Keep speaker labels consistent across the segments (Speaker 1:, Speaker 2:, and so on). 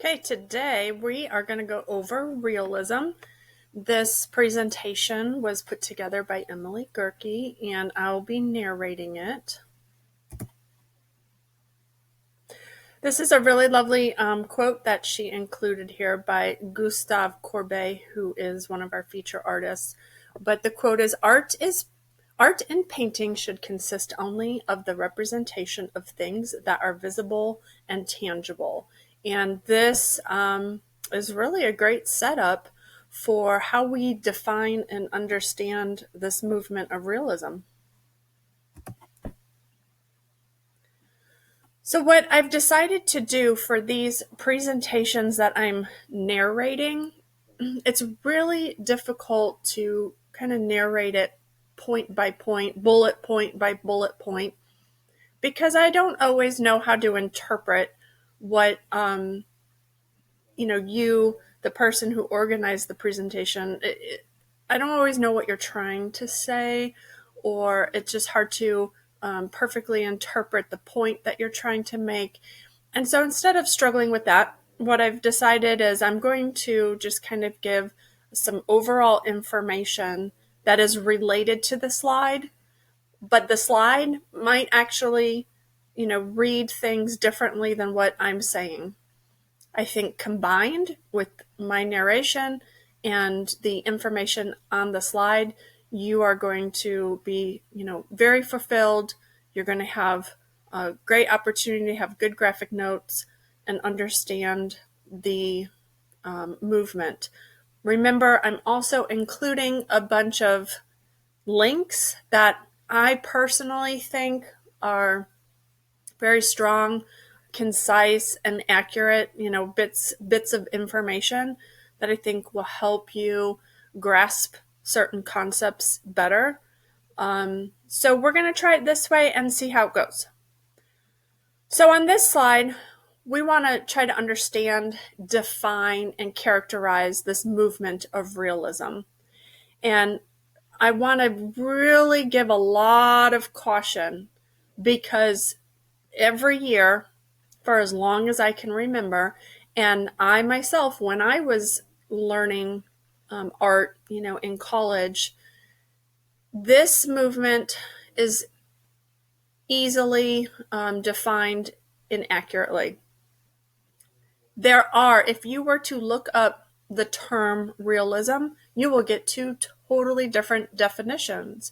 Speaker 1: Okay, today we are going to go over realism. This presentation was put together by Emily Gerke, and I'll be narrating it. This is a really lovely quote that she included here by Gustave Courbet, who is one of our feature artists. But the quote is, Art and painting should consist only of the representation of things that are visible and tangible. And this is really a great setup for how we define and understand this movement of realism. So what I've decided to do for these presentations that I'm narrating, it's really difficult to kind of narrate it point by point, bullet point by bullet point, because I don't always know how to interpret what, you, the person who organized the presentation, I don't always know what you're trying to say, or it's just hard to perfectly interpret the point that you're trying to make. And so instead of struggling with that, what I've decided is I'm going to just kind of give some overall information that is related to the slide, but the slide might actually, read things differently than what I'm saying. I think combined with my narration and the information on the slide, you are going to be, very fulfilled. You're going to have a great opportunity to have good graphic notes and understand the movement. Remember, I'm also including a bunch of links that I personally think are very strong, concise, and accurate, bits of information that I think will help you grasp certain concepts better. So we're going to try it this way and see how it goes. So on this slide, we want to try to understand, define, and characterize this movement of realism. And I want to really give a lot of caution, because every year, for as long as I can remember, and I myself, when I was learning art, in college, this movement is easily defined inaccurately. If you were to look up the term realism, you will get two totally different definitions.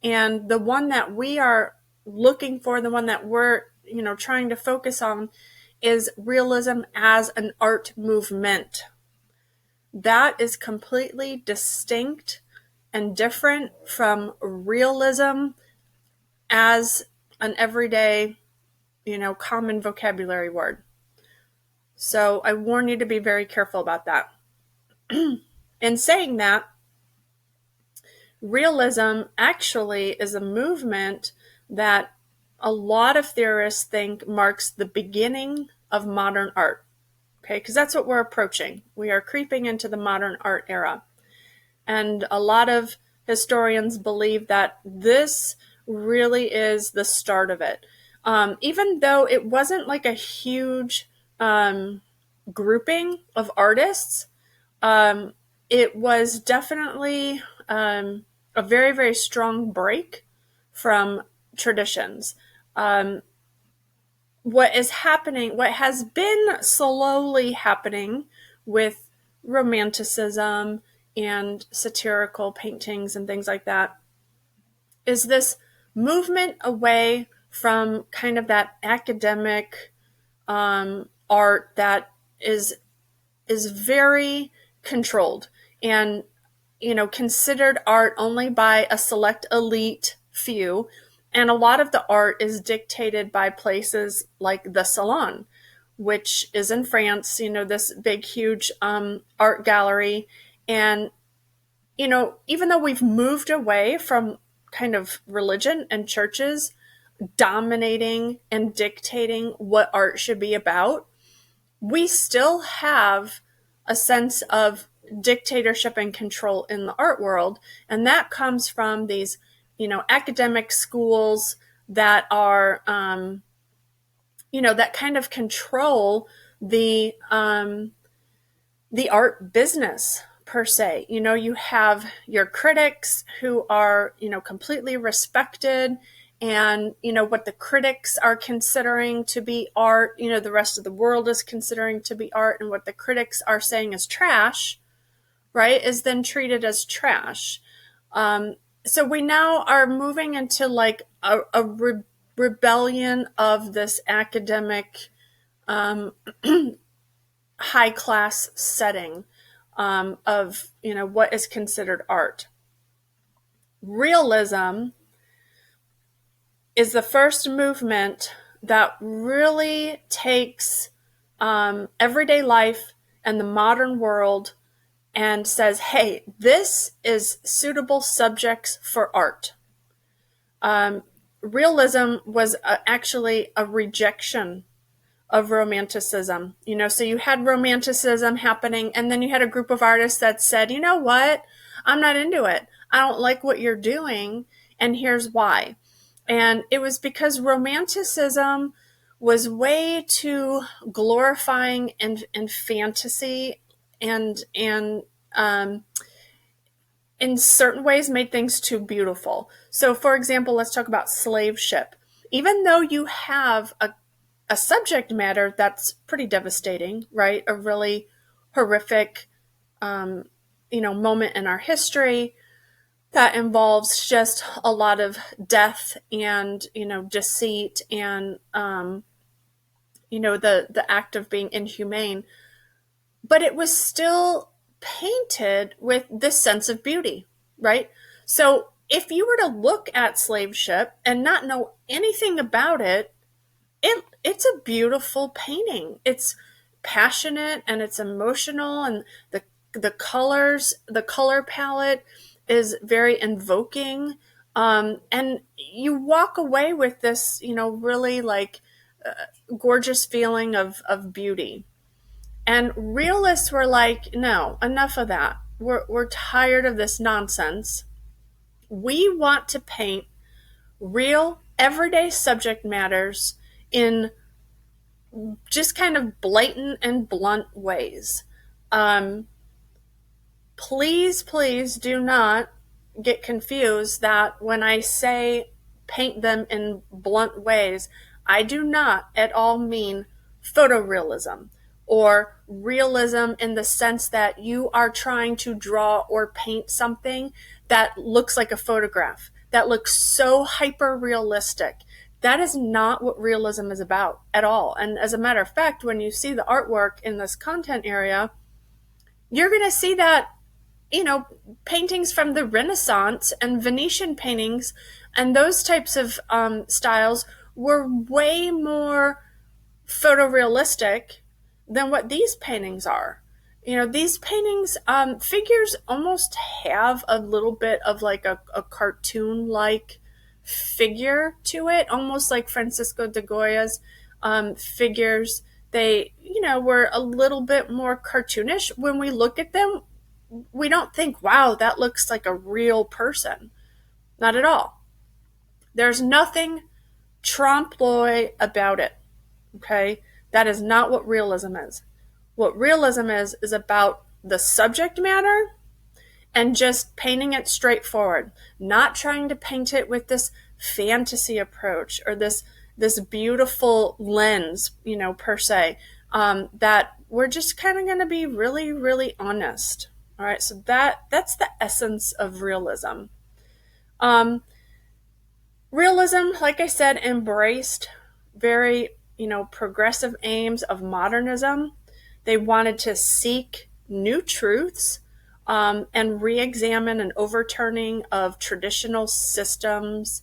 Speaker 1: And the one that we are looking for, the one that we're, trying to focus on, is realism as an art movement. That is completely distinct and different from realism as an everyday, common vocabulary word. So I warn you to be very careful about that. In saying that, realism actually is a movement that a lot of theorists think marks the beginning of modern art. Okay, because that's what we're approaching. We are creeping into the modern art era. And a lot of historians believe that this really is the start of it. Even though it wasn't like a huge grouping of artists, it was definitely a very, very strong break from traditions. What has been slowly happening with romanticism and satirical paintings and things like that, is this movement away from kind of that academic art that is very controlled and, considered art only by a select elite few. And a lot of the art is dictated by places like the Salon, which is in France, this big, huge art gallery. And, even though we've moved away from kind of religion and churches dominating and dictating what art should be about, we still have a sense of dictatorship and control in the art world. And that comes from these, academic schools that are, that kind of control the art business per se. You have your critics who are, completely respected, and, what the critics are considering to be art, the rest of the world is considering to be art, and what the critics are saying is trash, right, is then treated as trash. So we now are moving into like a rebellion of this academic high class setting of what is considered art. Realism is the first movement that really takes everyday life and the modern world and says, hey, this is suitable subjects for art. Realism was actually a rejection of romanticism. So you had romanticism happening, and then you had a group of artists that said, you know what, I'm not into it. I don't like what you're doing, and here's why. And it was because romanticism was way too glorifying and fantasy, and in certain ways made things too beautiful. So for example, let's talk about slave ship. Even though you have a subject matter that's pretty devastating, right? A really horrific, moment in our history that involves just a lot of death and, deceit and, the act of being inhumane. But it was still painted with this sense of beauty, right? So if you were to look at slave ship and not know anything about it, it's a beautiful painting. It's passionate and it's emotional, and the colors, the color palette is very invoking. And you walk away with this, really like gorgeous feeling of beauty. And realists were like, no, enough of that. We're tired of this nonsense. We want to paint real, everyday subject matters in just kind of blatant and blunt ways. Please do not get confused that when I say paint them in blunt ways, I do not at all mean photorealism or realism in the sense that you are trying to draw or paint something that looks like a photograph, that looks so hyper realistic. That is not what realism is about at all. And as a matter of fact, when you see the artwork in this content area, you're going to see that, paintings from the Renaissance and Venetian paintings and those types of styles were way more photorealistic than what these paintings are. These paintings, figures almost have a little bit of like a cartoon-like figure to it, almost like Francisco de Goya's figures. They, were a little bit more cartoonish. When we look at them, we don't think, wow, that looks like a real person. Not at all. There's nothing trompe l'oeil about it. Okay? That is not what realism is. What realism is about the subject matter and just painting it straightforward, not trying to paint it with this fantasy approach or this beautiful lens, per se, that we're just kind of going to be really, really honest. All right, so that's the essence of realism. Realism, like I said, embraced very, progressive aims of modernism. They wanted to seek new truths and re-examine an overturning of traditional systems,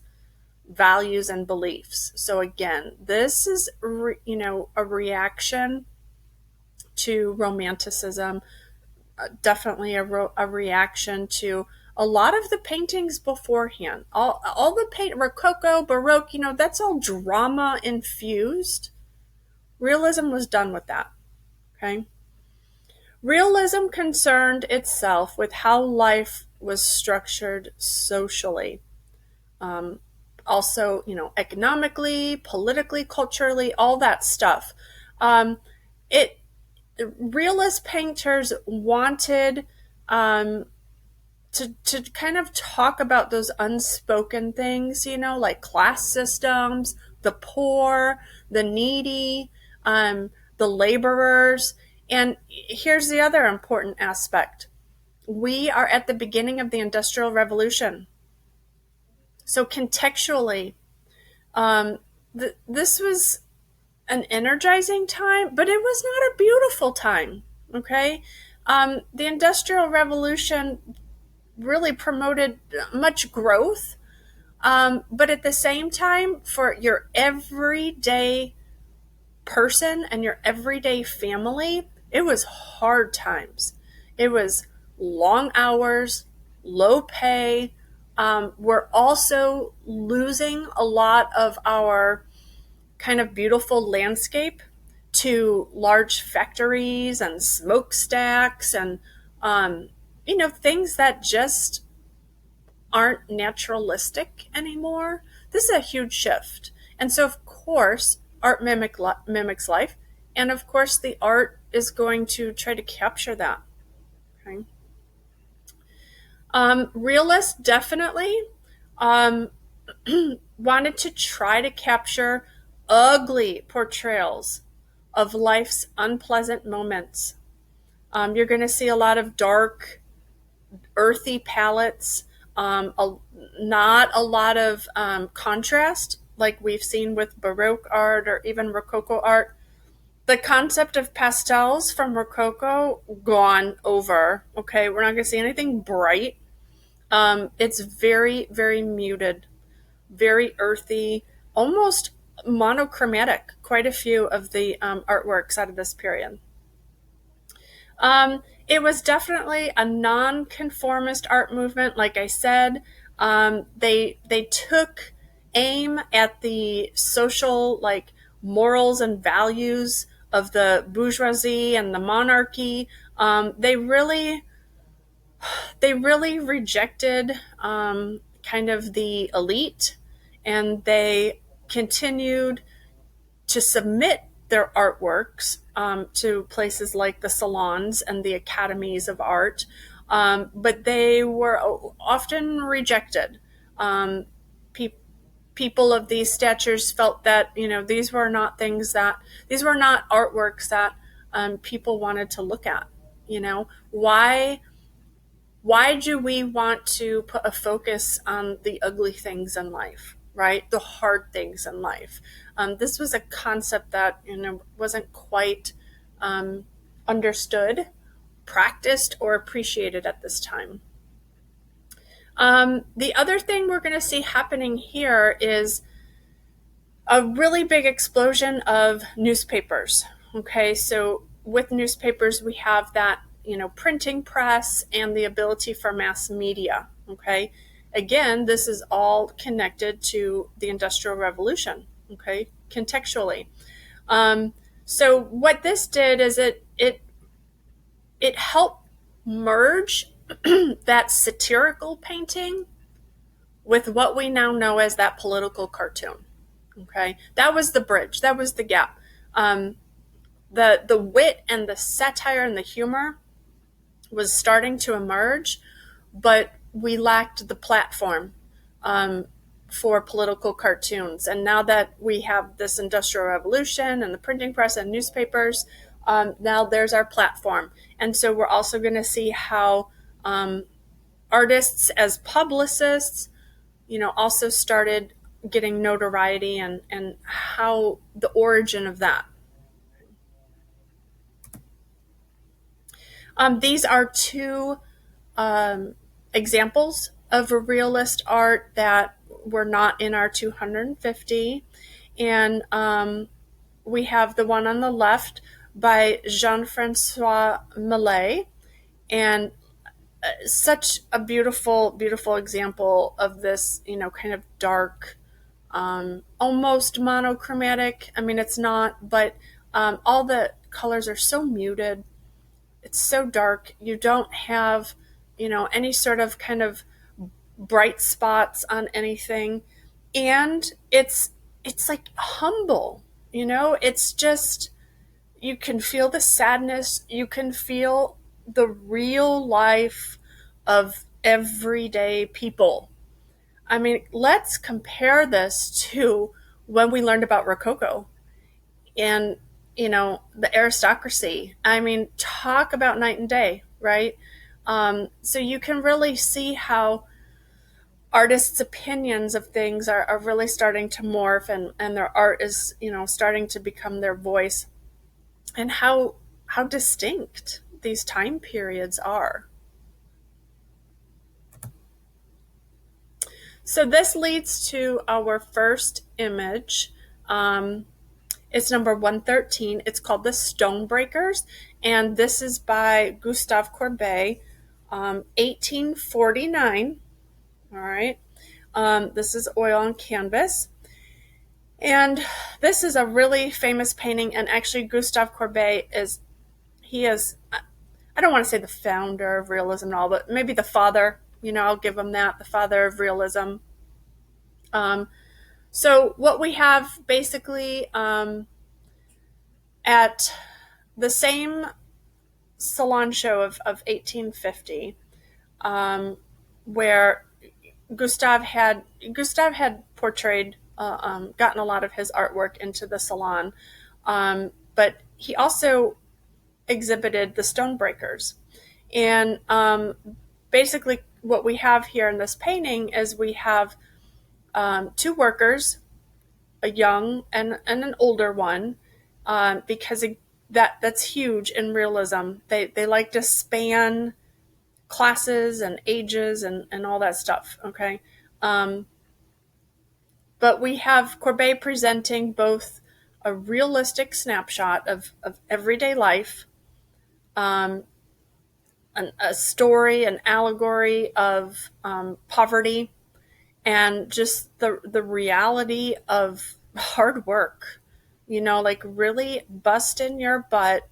Speaker 1: values, and beliefs. So again, this is, a reaction to romanticism, definitely a reaction to a lot of the paintings beforehand. All the Rococo, Baroque, that's all drama infused. Realism was done with that. Okay. Realism concerned itself with how life was structured socially. Also, economically, politically, culturally, all that stuff. it realist painters wanted um, to kind of talk about those unspoken things, like class systems, the poor, the needy, the laborers. And here's the other important aspect: we are at the beginning of the Industrial Revolution. So, contextually, this was an energizing time, but it was not a beautiful time. Okay. The Industrial Revolution really promoted much growth, but at the same time, for your everyday person and your everyday family, it was hard times. It was long hours, low pay. We're also losing a lot of our kind of beautiful landscape to large factories and smokestacks and things that just aren't naturalistic anymore. This is a huge shift. And so, of course, art mimics life. And of course, the art is going to try to capture that. Okay. Realists definitely um, wanted to try to capture ugly portrayals of life's unpleasant moments. You're going to see a lot of dark, earthy palettes, not a lot of contrast like we've seen with Baroque art or even Rococo art. The concept of pastels from Rococo, gone over. Okay, we're not going to see anything bright. It's very, very muted, very earthy, almost monochromatic, quite a few of the artworks out of this period. It was definitely a nonconformist art movement. Like I said, they took aim at the social, like, morals and values of the bourgeoisie and the monarchy. They really rejected kind of the elite, and they continued to submit their artworks to places like the salons and the academies of art, but they were often rejected. Um, pe- People of these statures felt that these were not artworks that people wanted to look at. Why do we want to put a focus on the ugly things in life, right? The hard things in life. This was a concept that wasn't quite understood, practiced, or appreciated at this time. The other thing we're going to see happening here is a really big explosion of newspapers. Okay, so with newspapers, we have that printing press and the ability for mass media. Okay, again, this is all connected to the Industrial Revolution. Okay, contextually. So what this did is it helped merge that satirical painting with what we now know as that political cartoon. Okay, that was the bridge. That was the gap. The wit and the satire and the humor was starting to emerge, but we lacked the platform for political cartoons. And now that we have this Industrial Revolution and the printing press and newspapers, now there's our platform. And so we're also going to see how artists as publicists, also started getting notoriety, and how the origin of that. These are two examples of a realist art that were not in our 250. And we have the one on the left by Jean-Francois Millet. And such a beautiful, beautiful example of this, kind of dark, almost monochromatic. I mean, it's not, but all the colors are so muted. It's so dark. You don't have, any sort of kind of bright spots on anything. And it's like humble, it's just, you can feel the sadness, you can feel the real life of everyday people. I mean, let's compare this to when we learned about Rococo and, the aristocracy. I mean, talk about night and day, right? So you can really see how artists' opinions of things are really starting to morph, and their art is, starting to become their voice, and how distinct these time periods are. So this leads to our first image. It's number 113. It's called The Stonebreakers, and this is by Gustave Courbet, 1849. All right. This is oil on canvas. And this is a really famous painting, and actually Gustave Courbet he is, I don't want to say the founder of realism and all, but maybe the father, I'll give him that, the father of realism. So what we have basically, at the same salon show of 1850, where Gustave had portrayed, gotten a lot of his artwork into the salon, but he also exhibited the Stonebreakers. And basically, what we have here in this painting is we have two workers, a young and an older one, because that's huge in realism. They like to span classes and ages and all that stuff. Okay. But we have Courbet presenting both a realistic snapshot of everyday life, a story, an allegory of poverty, and just the reality of hard work. Like really busting your butt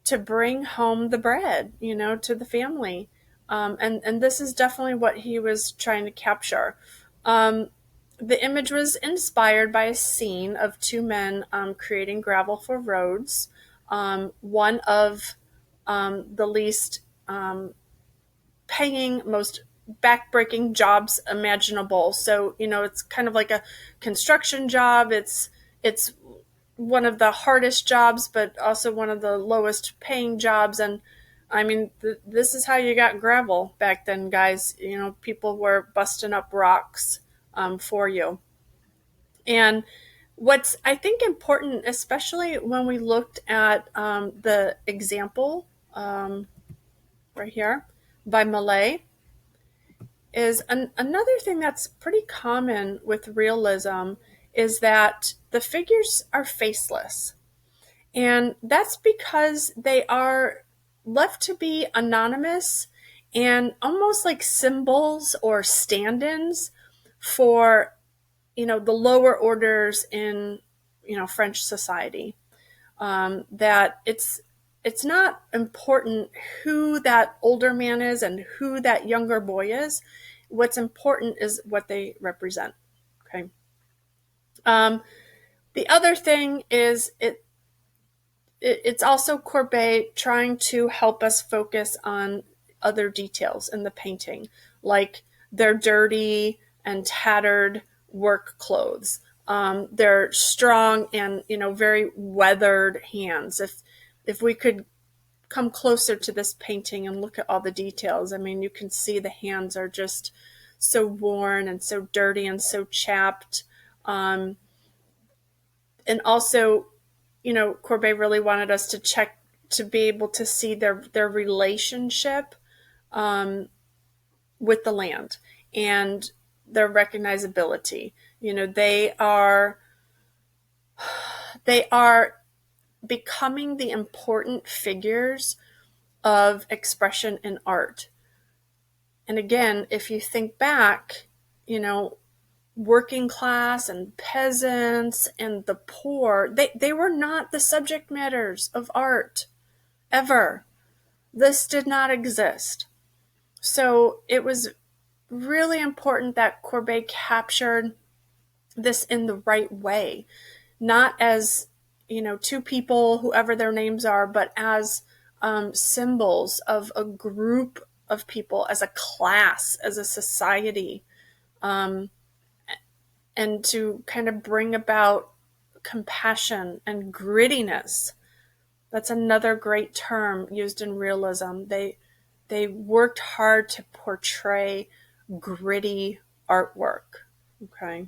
Speaker 1: to bring home the bread, to the family. And this is definitely what he was trying to capture. The image was inspired by a scene of two men creating gravel for roads. One of the least paying, most backbreaking jobs imaginable. So, it's kind of like a construction job. It's one of the hardest jobs, but also one of the lowest paying jobs. And I mean, this is how you got gravel back then, guys. People were busting up rocks for you. And what's, I think, important, especially when we looked at the example right here by Mallet, is another thing that's pretty common with realism is that the figures are faceless. And that's because they are left to be anonymous and almost like symbols or stand-ins for, the lower orders in, French society. That it's not important who that older man is and who that younger boy is. What's important is what they represent. Okay. The other thing is it's also Courbet trying to help us focus on other details in the painting, like their dirty and tattered work clothes, their strong and very weathered hands. If we could come closer to this painting and look at all the details, I mean, you can see the hands are just so worn and so dirty and so chapped. And also, Courbet really wanted us to check to be able to see their relationship with the land and their recognizability. They are becoming the important figures of expression in art. And again, if you think back, working class and peasants and the poor, they were not the subject matters of art ever. This did not exist. So it was really important that Courbet captured this in the right way, not as, two people, whoever their names are, but as symbols of a group of people, as a class, as a society, um, and to kind of bring about compassion and grittiness. That's another great term used in realism. They worked hard to portray gritty artwork. Okay.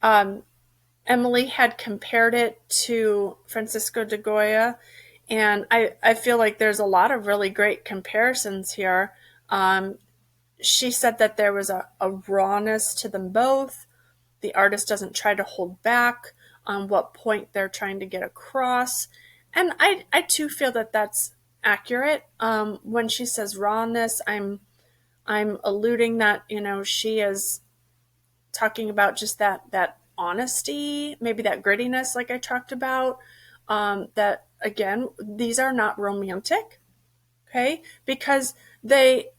Speaker 1: Um, Emily had compared it to Francisco de Goya, and I feel like there's a lot of really great comparisons here. She said that there was a rawness to them both. The artist doesn't try to hold back on what point they're trying to get across. And I too feel that that's accurate. When she says rawness, I'm alluding that, she is talking about just that honesty, maybe that grittiness, like I talked about. That again, these are not romantic, okay? Because they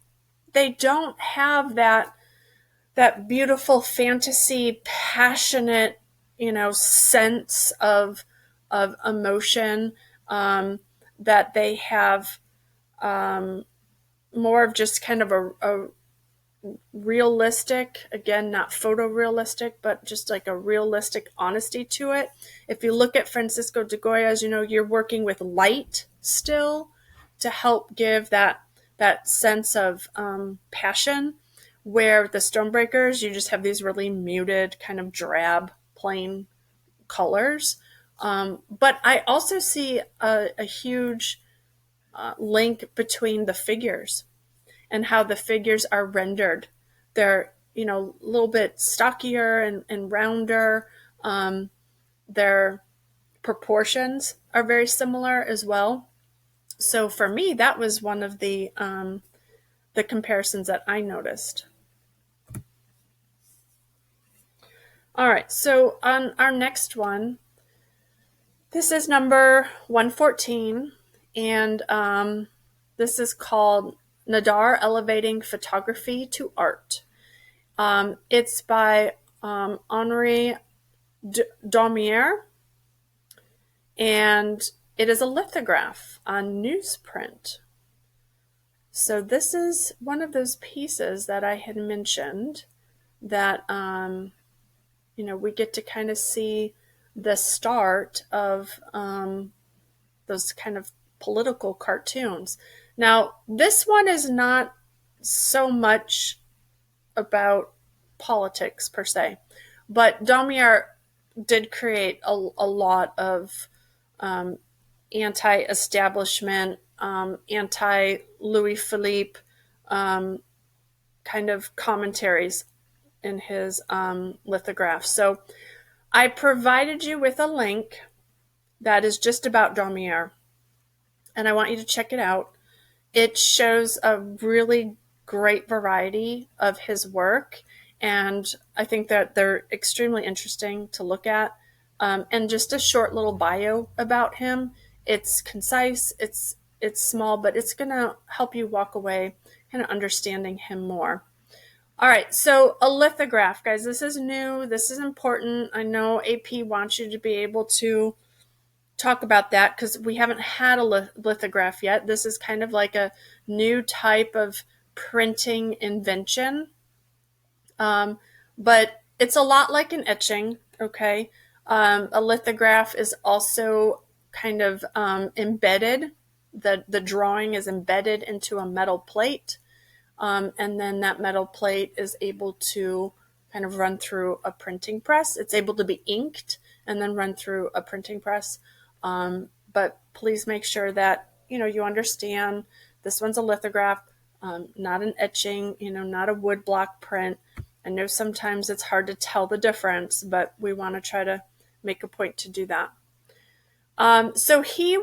Speaker 1: don't have that beautiful fantasy, passionate, sense of emotion, that they have, more of just kind of a realistic, again, not photorealistic, but just like a realistic honesty to it. If you look at Francisco de Goya's, you're working with light still to help give that sense of passion, where the Stonebreakers, you just have these really muted, kind of drab, plain colors. But I also see a huge link between the figures and how the figures are rendered. They're, a little bit stockier and rounder. Their proportions are very similar as well. So for me, that was one of the comparisons that I noticed. All right, so on our next one, this is number 114, and this is called Nadar Elevating Photography to Art. It's by Henri Daumier, and it is a lithograph on newsprint. So this is one of those pieces that I had mentioned that, we get to kind of see the start of those kind of political cartoons. Now, this one is not so much about politics per se, but Daumier did create a lot of anti-establishment, anti-Louis Philippe kind of commentaries in his lithograph. So I provided you with a link that is just about Daumier, and I want you to check it out. It shows a really great variety of his work, and I think that they're extremely interesting to look at. And just a short little bio about him. It's concise, it's small, but it's going to help you walk away kind of understanding him more. All right, so a lithograph, guys. This is new. This is important. I know AP wants you to be able to talk about that because we haven't had a lithograph yet. This is kind of like a new type of printing invention. But it's a lot like an etching, okay? A lithograph is also kind of embedded. The drawing is embedded into a metal plate. And then that metal plate is able to kind of run through a printing press. It's able to be inked and then run through a printing press. But please make sure that, you understand this one's a lithograph, not an etching, not a woodblock print. I know sometimes it's hard to tell the difference, but we want to try to make a point to do that. So he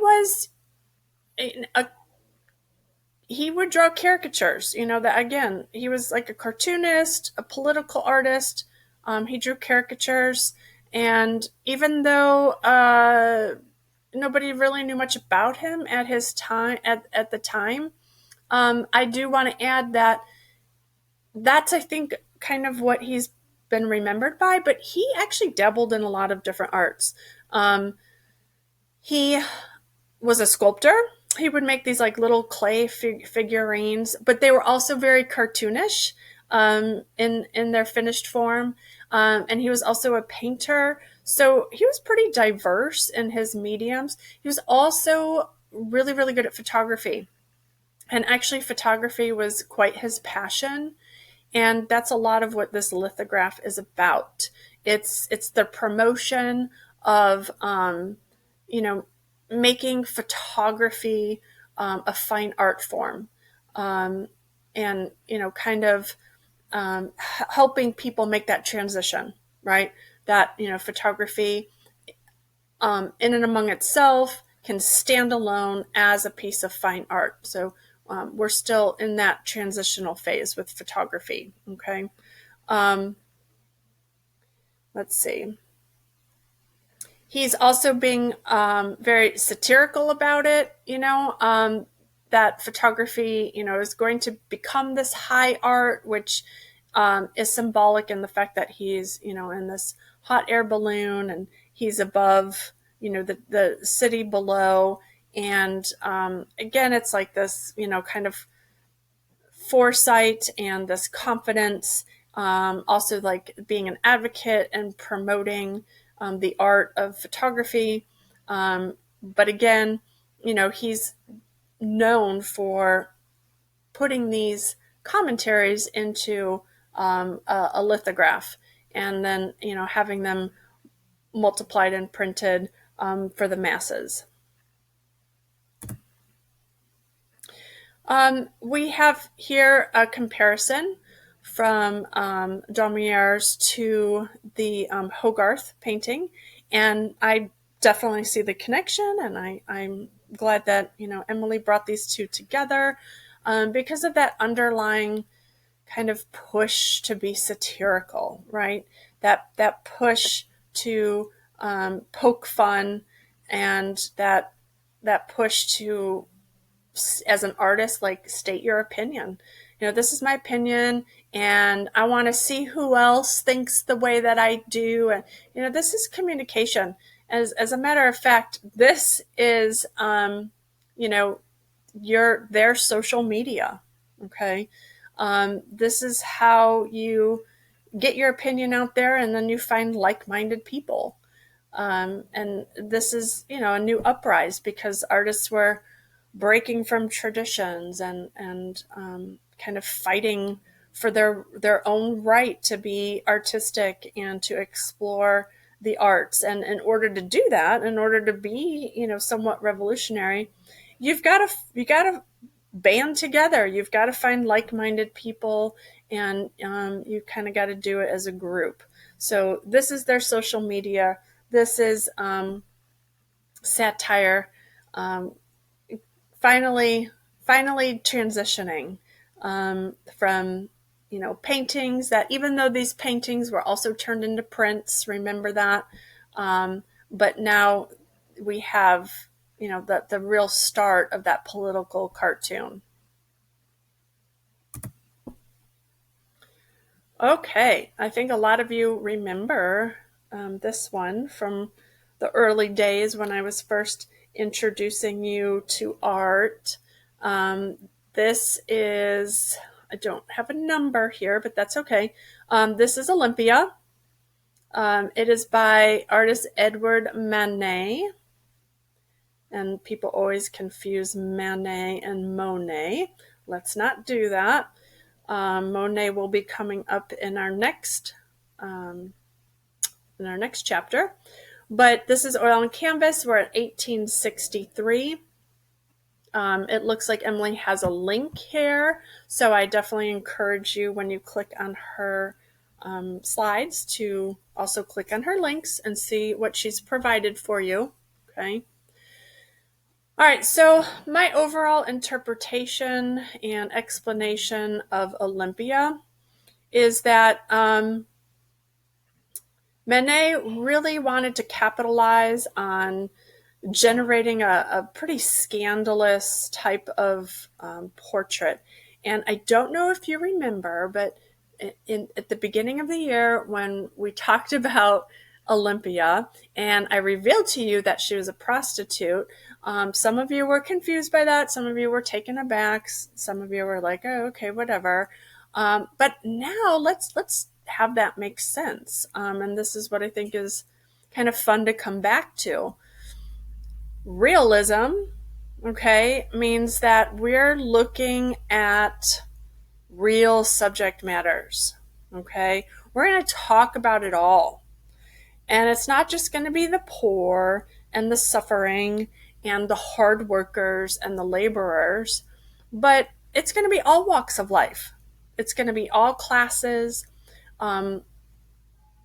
Speaker 1: would draw caricatures, that again, he was like a cartoonist, a political artist. He drew caricatures, and even though nobody really knew much about him at his time, at the time, I do want to add that that's, I think, kind of what he's been remembered by, but he actually dabbled in a lot of different arts. He was a sculptor. He would make these like little clay figurines, but they were also very cartoonish in their finished form. And he was also a painter, so he was pretty diverse in his mediums. He was also really, really good at photography, and actually, photography was quite his passion. And that's a lot of what this lithograph is about. It's the promotion of you know, making photography a fine art form, and kind of helping people make that transition, right? That photography in and among itself can stand alone as a piece of fine art. So we're still in that transitional phase with photography. Okay. Um, let's see. He's also being very satirical about it, that photography, is going to become this high art, which is symbolic in the fact that he's, in this hot air balloon and he's above, the city below. And again, it's like this, kind of foresight and this confidence, also like being an advocate and promoting the art of photography. But again, he's known for putting these commentaries into a lithograph, and then having them multiplied and printed for the masses. We have here a comparison from Domier's to the Hogarth painting, and I definitely see the connection, and I'm glad that Emily brought these two together because of that underlying kind of push to be satirical, right? That push to poke fun, and that push to, as an artist, like, state your opinion. This is my opinion, and I want to see who else thinks the way that I do. And this is communication. As a matter of fact, this is their social media. Okay. This is how you get your opinion out there, and then you find like-minded people. And this is, a new uprise, because artists were breaking from traditions and kind of fighting for their own right to be artistic and to explore the arts. And in order to do that, in order to be, somewhat revolutionary, you got to band together. You've got to find like-minded people, and you kind of got to do it as a group. So this is their social media. This is satire. Finally transitioning from paintings, that even though these paintings were also turned into prints, remember that, but now we have the real start of that political cartoon. Okay, I think a lot of you remember this one from the early days when I was first introducing you to art. This is, I don't have a number here, but that's okay. This is Olympia. It is by artist Edward Manet. And people always confuse Manet and Monet. Let's not do that. Monet will be coming up in our next chapter. But this is oil and canvas. We're at 1863. It looks like Emily has a link here, so I definitely encourage you, when you click on her slides, to also click on her links and see what she's provided for you. Okay. All right, so my overall interpretation and explanation of Olympia is that Manet really wanted to capitalize on generating a pretty scandalous type of portrait. And I don't know if you remember, but at the beginning of the year when we talked about Olympia and I revealed to you that she was a prostitute. Some of you were confused by that. Some of you were taken aback. Some of you were like, oh, okay, whatever. But now let's have that make sense. And this is what I think is kind of fun to come back to. Realism, okay, means that we're looking at real subject matters, okay? We're going to talk about it all. And it's not just going to be the poor and the suffering and the hard workers and the laborers, but it's going to be all walks of life. It's going to be all classes,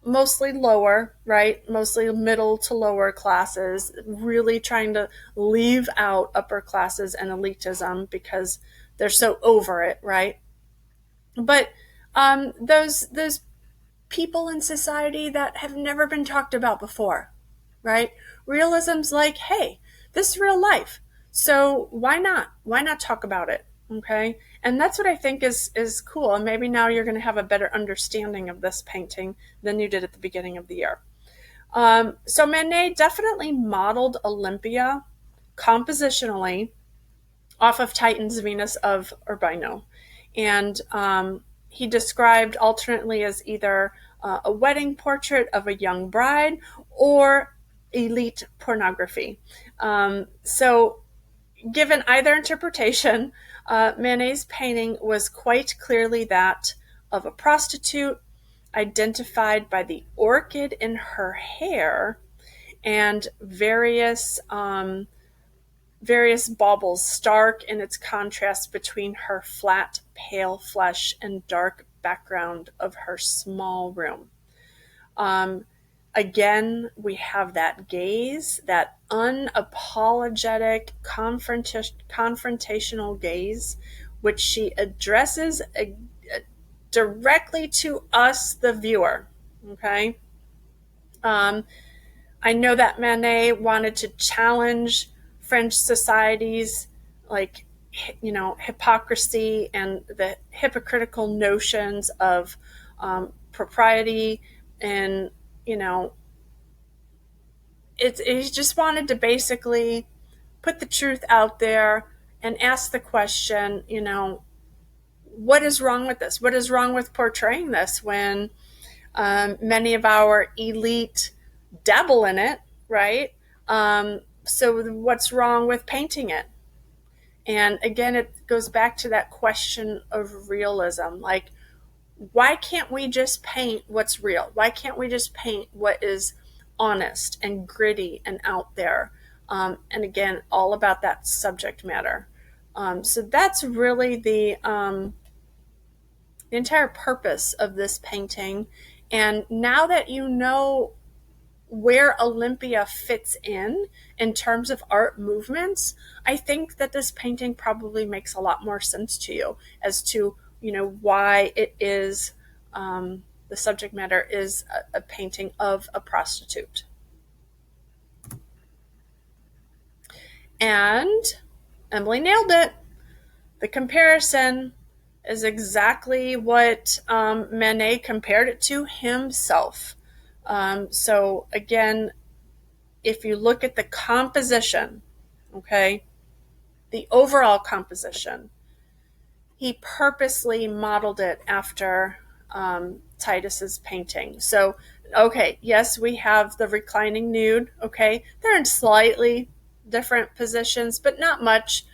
Speaker 1: mostly lower, right? Mostly middle to lower classes, really trying to leave out upper classes and elitism because they're so over it, right? But those people in society that have never been talked about before, right? Realism's like, hey, this is real life. So why not? Why not talk about it? Okay. And that's what I think is cool. And maybe now you're going to have a better understanding of this painting than you did at the beginning of the year. So Manet definitely modeled Olympia compositionally off of Titan's Venus of Urbino. And he described alternately as either a wedding portrait of a young bride or elite pornography. So given either interpretation, Manet's painting was quite clearly that of a prostitute, identified by the orchid in her hair and various baubles, stark in its contrast between her flat, pale flesh and dark background of her small room. Again, we have that gaze, that unapologetic, confrontational gaze, which she addresses directly to us, the viewer. Okay? I know that Manet wanted to challenge French society's, like, hypocrisy and the hypocritical notions of propriety, and he just wanted to basically put the truth out there and ask the question, what is wrong with this? What is wrong with portraying this when many of our elite dabble in it, right? So what's wrong with painting it? And again, it goes back to that question of realism. Like, why can't we just paint what's real? Why can't we just paint what is honest and gritty and out there? And again, all about that subject matter. So that's really the entire purpose of this painting. And now that you know where Olympia fits in terms of art movements, I think that this painting probably makes a lot more sense to you as to, why it is, the subject matter is a painting of a prostitute. And Emily nailed it. The comparison is exactly what Manet compared it to himself. So again, if you look at the composition, okay, the overall composition, he purposely modeled it after Titus's painting. So, okay, yes, we have the reclining nude, okay, they're in slightly different positions, but not much.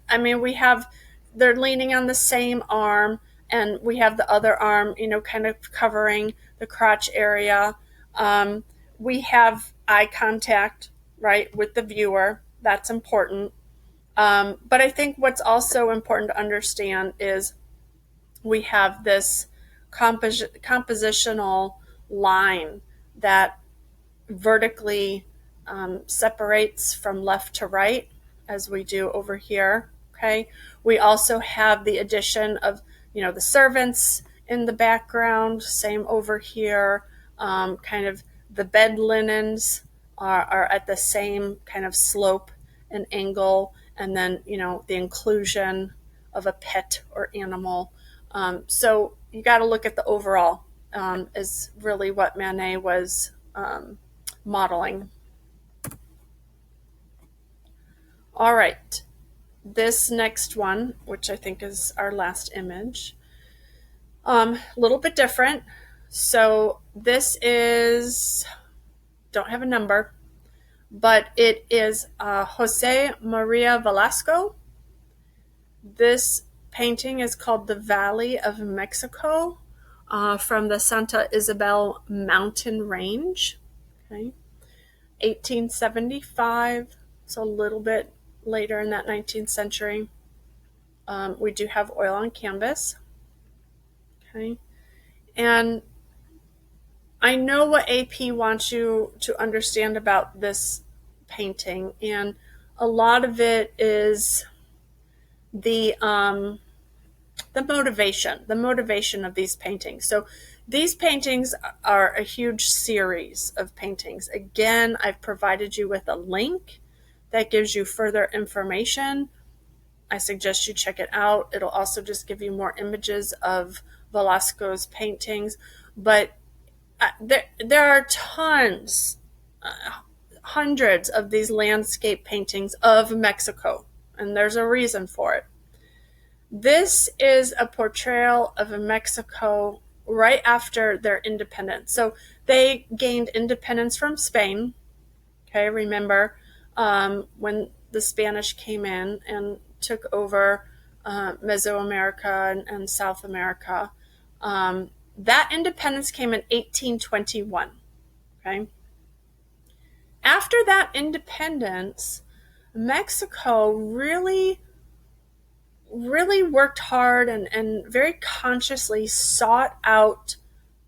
Speaker 1: I mean, they're leaning on the same arm, and we have the other arm, kind of covering the crotch area. We have eye contact, right, with the viewer. That's important. But I think what's also important to understand is we have this compositional line that vertically separates from left to right, as we do over here. Okay. We also have the addition of, the servants in the background, same over here. Kind of the bed linens are at the same kind of slope and angle. And then, the inclusion of a pet or animal. So, you got to look at the overall, is really what Manet was modeling. All right, this next one, which I think is our last image, a little bit different. So this is, don't have a number, but it is Jose Maria Velasco. This painting is called The Valley of Mexico, from the Santa Isabel mountain range. Okay, 1875, so a little bit later in that 19th century. We do have oil on canvas. Okay, and I know what AP wants you to understand about this painting, and a lot of it is the motivation of these paintings. So these paintings are a huge series of paintings. Again, I've provided you with a link that gives you further information. I suggest you check it out. It'll also just give you more images of Velasco's paintings. But there are tons, hundreds of these landscape paintings of Mexico, and there's a reason for it. This is a portrayal of Mexico right after their independence. So they gained independence from Spain. Okay, remember when the Spanish came in and took over Mesoamerica and South America. That independence came in 1821. Okay. After that independence, Mexico really worked hard and very consciously sought out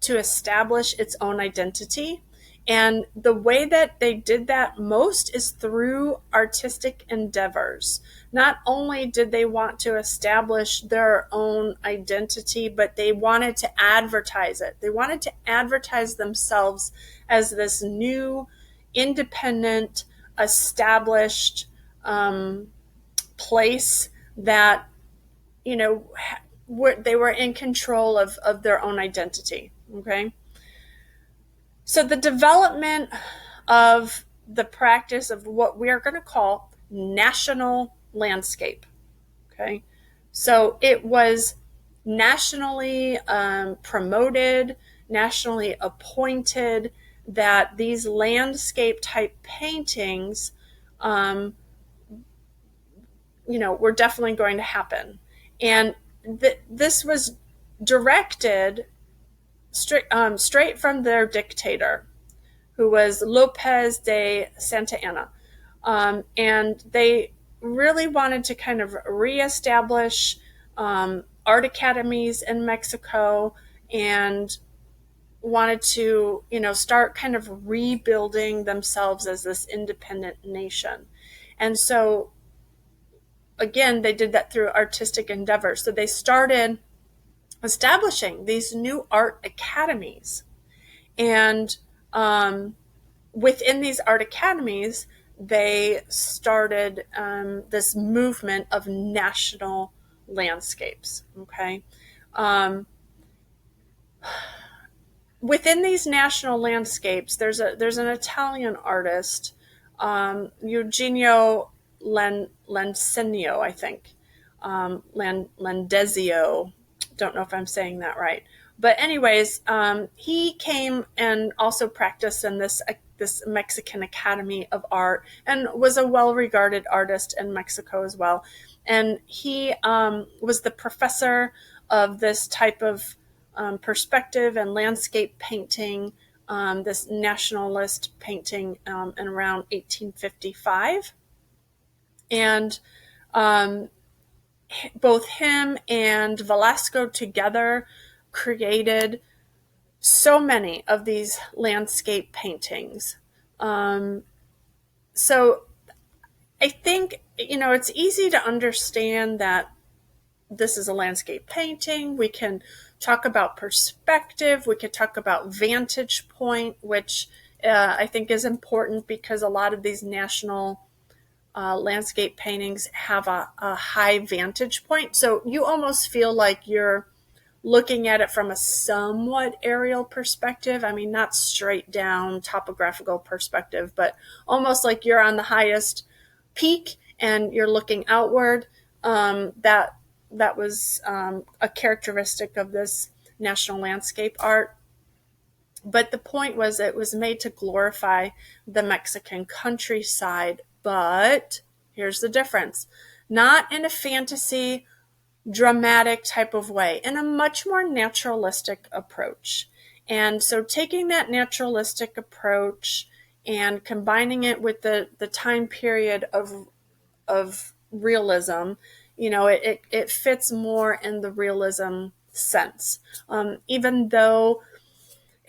Speaker 1: to establish its own identity. And the way that they did that most is through artistic endeavors. Not only did they want to establish their own identity, but they wanted to advertise it. They wanted to advertise themselves as this new, independent, established place that, they were in control of their own identity. Okay. So the development of the practice of what we are going to call national landscape. Okay. So it was nationally promoted, nationally appointed, that these landscape type paintings, were definitely going to happen. And this was directed straight from their dictator, who was Lopez de Santa Anna. And they really wanted to kind of reestablish art academies in Mexico, and wanted to, start kind of rebuilding themselves as this independent nation. And so, again, they did that through artistic endeavors. So they started establishing these new art academies. And within these art academies, they started this movement of national landscapes. Okay. Within these national landscapes, there's an Italian artist, Eugenio Lancegno, I think. Landesio. Don't know if I'm saying that right. But anyways, he came and also practiced in this Mexican Academy of Art, and was a well-regarded artist in Mexico as well. And he was the professor of this type of perspective and landscape painting, this nationalist painting, in around 1855. And both him and Velasco together created so many of these landscape paintings. So I think, it's easy to understand that this is a landscape painting. We can talk about perspective. We could talk about vantage point, which I think is important, because a lot of these national landscape paintings have a high vantage point. So you almost feel like you're looking at it from a somewhat aerial perspective. I mean, not straight down topographical perspective, but almost like you're on the highest peak and you're looking outward. That was a characteristic of this national landscape art. But the point was, it was made to glorify the Mexican countryside. But here's the difference: not in a fantasy, dramatic type of way, in a much more naturalistic approach. And so, taking that naturalistic approach and combining it with the time period of realism, it fits more in the realism sense. Even though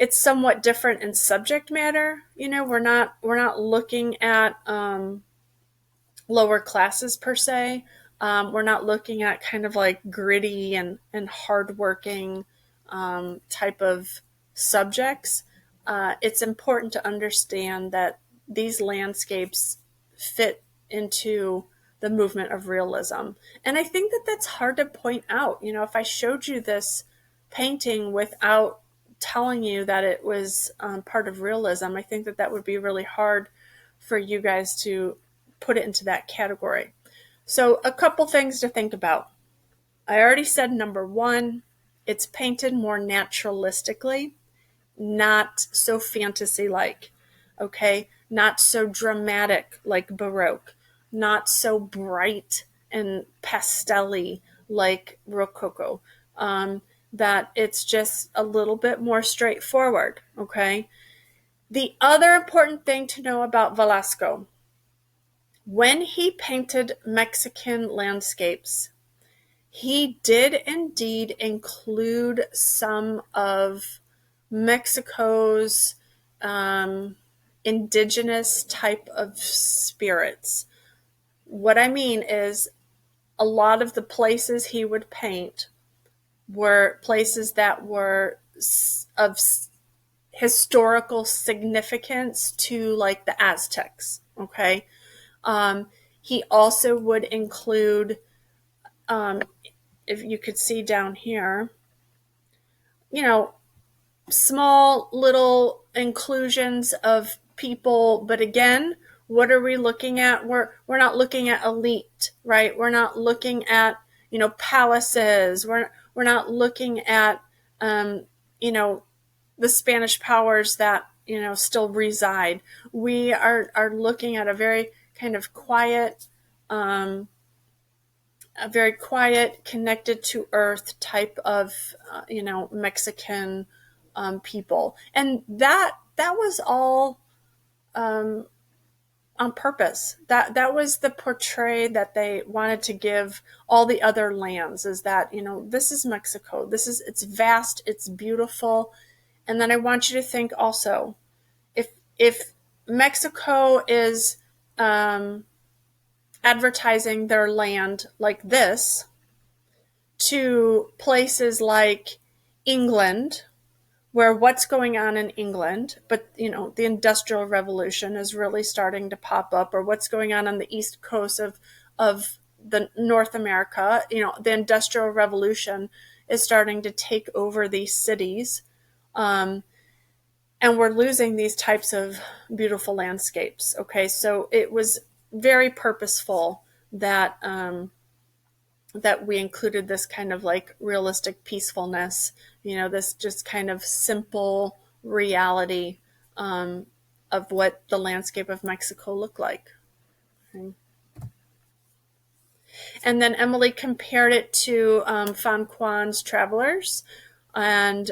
Speaker 1: it's somewhat different in subject matter, we're not looking at lower classes per se. We're not looking at kind of like gritty and hardworking type of subjects. It's important to understand that these landscapes fit into the movement of realism. And I think that that's hard to point out. If I showed you this painting without telling you that it was part of realism, I think that that would be really hard for you guys to put it into that category. So a couple things to think about. I already said number one, it's painted more naturalistically, not so fantasy-like, okay? Not so dramatic like Baroque, not so bright and pastel-y like Rococo. That it's just a little bit more straightforward, okay? The other important thing to know about Velasco: when he painted Mexican landscapes, he did indeed include some of Mexico's indigenous type of spirits. What I mean is, a lot of the places he would paint were places that were of historical significance to, like, the Aztecs, okay? He also would include, if you could see down here, small little inclusions of people. But again, what are we looking at? We're not looking at elite, right? We're not looking at, palaces. We're not looking at, the Spanish powers that, still reside. We are looking at a very kind of quiet, connected to earth type of, Mexican people. And that was all on purpose. That was the portray that they wanted to give all the other lands, is that, this is Mexico. It's vast, it's beautiful. And then I want you to think also, if Mexico is advertising their land like this to places like England, where what's going on in England, but the Industrial Revolution is really starting to pop up, or what's going on the East Coast of the North America, the Industrial Revolution is starting to take over these cities. And we're losing these types of beautiful landscapes. Okay, so it was very purposeful that that we included this kind of like realistic peacefulness, this just kind of simple reality of what the landscape of Mexico looked like. Okay. And then Emily compared it to Fan Quan's Travelers, and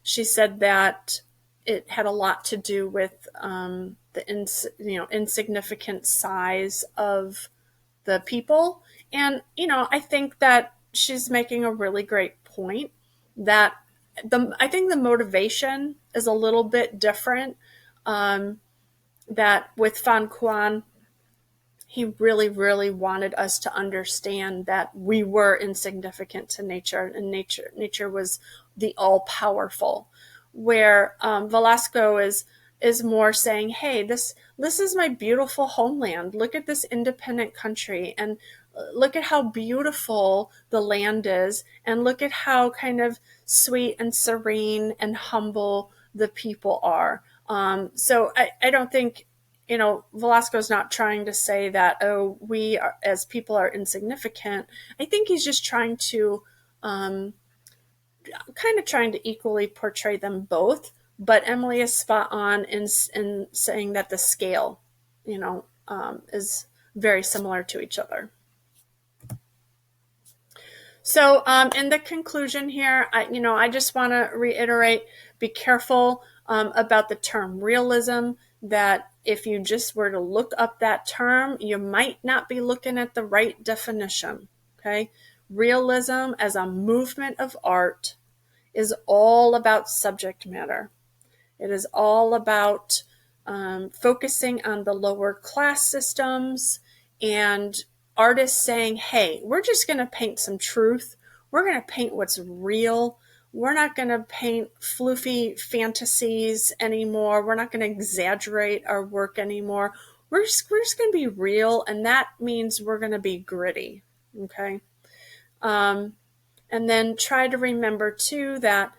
Speaker 1: she said that it had a lot to do with the insignificant size of the people. And I think that she's making a really great point, that I think the motivation is a little bit different. That with Fan Quan, he really, really wanted us to understand that we were insignificant to nature, and nature was the all-powerful. Where Velasco is more saying, hey, this is my beautiful homeland. Look at this independent country, and look at how beautiful the land is, and look at how kind of sweet and serene and humble the people are. So I don't think, Velasco's not trying to say that, oh, we are, as people are insignificant. I think he's just trying to kind of trying to equally portray them both. But Emily is spot on in saying that the scale, is very similar to each other. So, in the conclusion here, I just want to reiterate: be careful about the term realism. That if you just were to look up that term, you might not be looking at the right definition. Okay, realism as a movement of art is all about subject matter. It is all about focusing on the lower class systems and artists saying, hey, we're just going to paint some truth. We're going to paint what's real. We're not going to paint floofy fantasies anymore. We're not going to exaggerate our work anymore. We're just going to be real, and that means we're going to be gritty. Okay. And then try to remember, too, that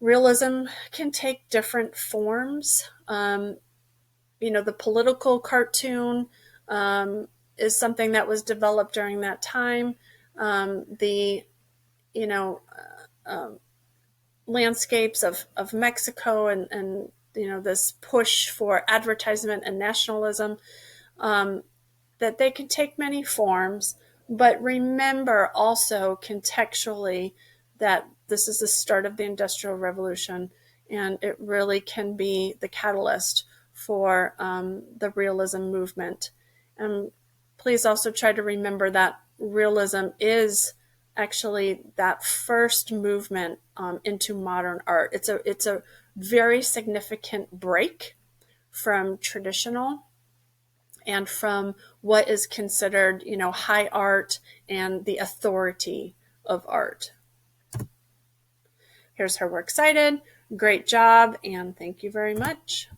Speaker 1: realism can take different forms. The political cartoon is something that was developed during that time. The landscapes of Mexico and this push for advertisement and nationalism, that they can take many forms. But remember also contextually that this is the start of the Industrial Revolution, and it really can be the catalyst for the realism movement. And please also try to remember that realism is actually that first movement into modern art. It's a very significant break from traditional and from what is considered, high art and the authority of art. Here's her works cited. Great job, and thank you very much.